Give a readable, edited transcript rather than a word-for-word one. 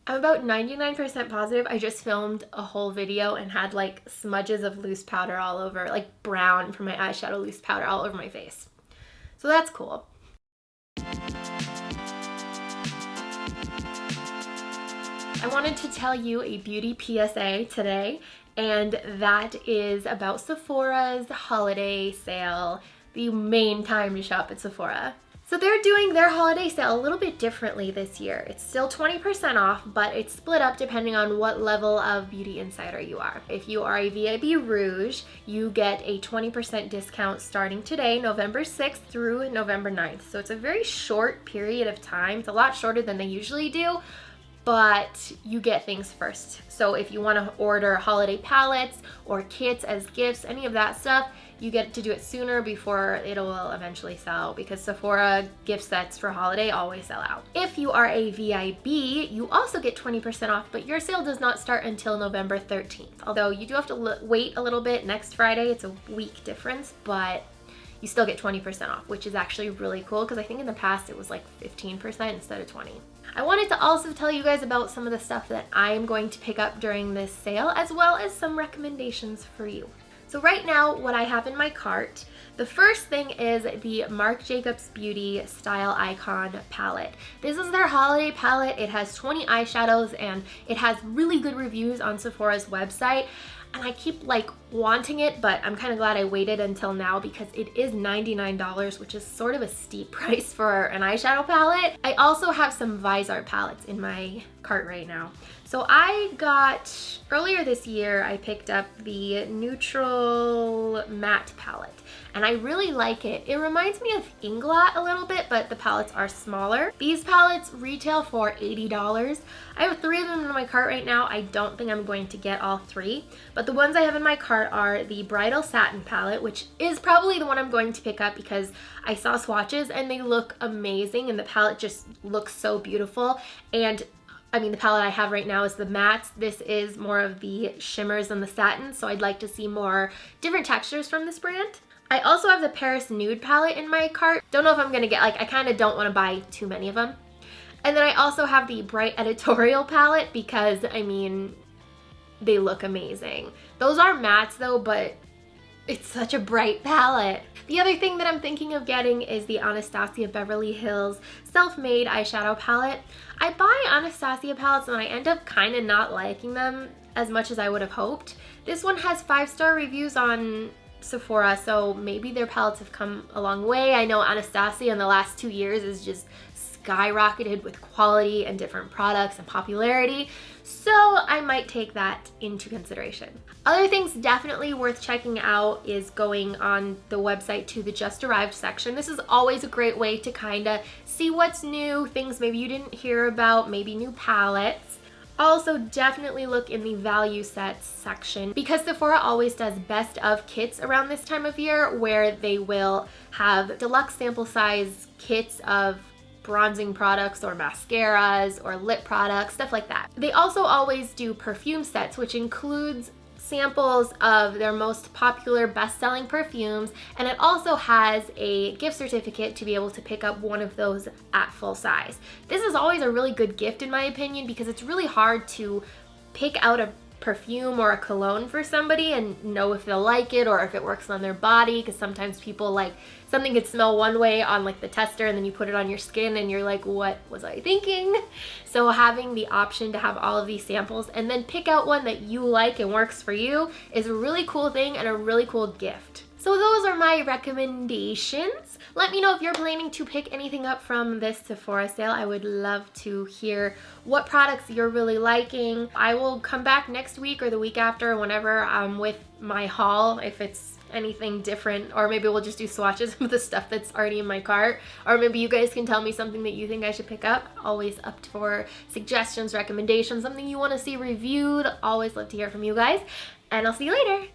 I'm about 99% positive I just filmed a whole video and had like smudges of loose powder all over, like brown from my eyeshadow loose powder all over my face. So that's cool. I wanted to tell you a beauty PSA today, and that is about Sephora's holiday sale, the main time to shop at Sephora. So they're doing their holiday sale a little bit differently this year. It's still 20% off, but it's split up depending on what level of beauty insider you are. If you are a VIB Rouge, you get a 20% discount starting today, November 6th through November 9th. So it's a very short period of time. It's a lot shorter than they usually do, but you get things first. So if you want to order holiday palettes or kits as gifts, any of that stuff, you get to do it sooner before it will eventually sell, because Sephora gift sets for holiday always sell out. If you are a VIB, you also get 20% off, but your sale does not start until November 13th. Although you do have to wait a little bit next Friday. It's a week difference, but you still get 20% off, which is actually really cool, because I think in the past it was like 15% instead of 20%. I wanted to also tell you guys about some of the stuff that I am going to pick up during this sale, as well as some recommendations for you. So right now, what I have in my cart, the first thing is the Marc Jacobs Beauty Style Icon palette. This is their holiday palette. It has 20 eyeshadows and it has really good reviews on Sephora's website. And I keep like wanting it, but I'm kind of glad I waited until now because it is $99, which is sort of a steep price for an eyeshadow palette. I also have some Visart palettes in my cart right now. So I got, earlier this year, I picked up the Neutral Matte palette, and I really like it. It reminds me of Inglot a little bit, but the palettes are smaller. These palettes retail for $80. I have 3 of them in my cart right now. I don't think I'm going to get all 3, but the ones I have in my cart are the Bridal Satin palette, which is probably the one I'm going to pick up because I saw swatches and they look amazing and the palette just looks so beautiful. And I mean, the palette I have right now is the mattes. This is more of the shimmers and the satin, so I'd like to see more different textures from this brand. I also have the Paris Nude palette in my cart. Don't know if I'm gonna get, like, I kind of don't want to buy too many of them. And then I also have the Bright Editorial palette because, I mean, they look amazing. Those are mattes though, but it's such a bright palette. The other thing that I'm thinking of getting is the Anastasia Beverly Hills Self-Made Eyeshadow Palette. I buy Anastasia palettes and I end up kind of not liking them as much as I would have hoped. This one has 5-star reviews on Sephora, so maybe their palettes have come a long way. I know Anastasia in the last 2 years is just skyrocketed with quality and different products and popularity, so I might take that into consideration. Other things definitely worth checking out is going on the website to the Just Arrived section. This is always a great way to kind of see what's new, things maybe you didn't hear about, maybe new palettes. Also, definitely look in the value sets section because Sephora always does best of kits around this time of year where they will have deluxe sample size kits of bronzing products or mascaras or lip products, stuff like that. They also always do perfume sets, which includes samples of their most popular best-selling perfumes, and it also has a gift certificate to be able to pick up one of those at full size. This is always a really good gift in my opinion because it's really hard to pick out a perfume or a cologne for somebody and know if they'll like it or if it works on their body, because sometimes people like something could smell one way on like the tester and then you put it on your skin and you're like, what was I thinking? So having the option to have all of these samples and then pick out one that you like and works for you is a really cool thing and a really cool gift. So those are my recommendations. Let me know if you're planning to pick anything up from this Sephora sale. I would love to hear what products you're really liking. I will come back next week or the week after, whenever I'm with my haul, if it's anything different, or maybe we'll just do swatches of the stuff that's already in my cart, or maybe you guys can tell me something that you think I should pick up. Always up for suggestions, recommendations, something you want to see reviewed. Always love to hear from you guys, and I'll see you later.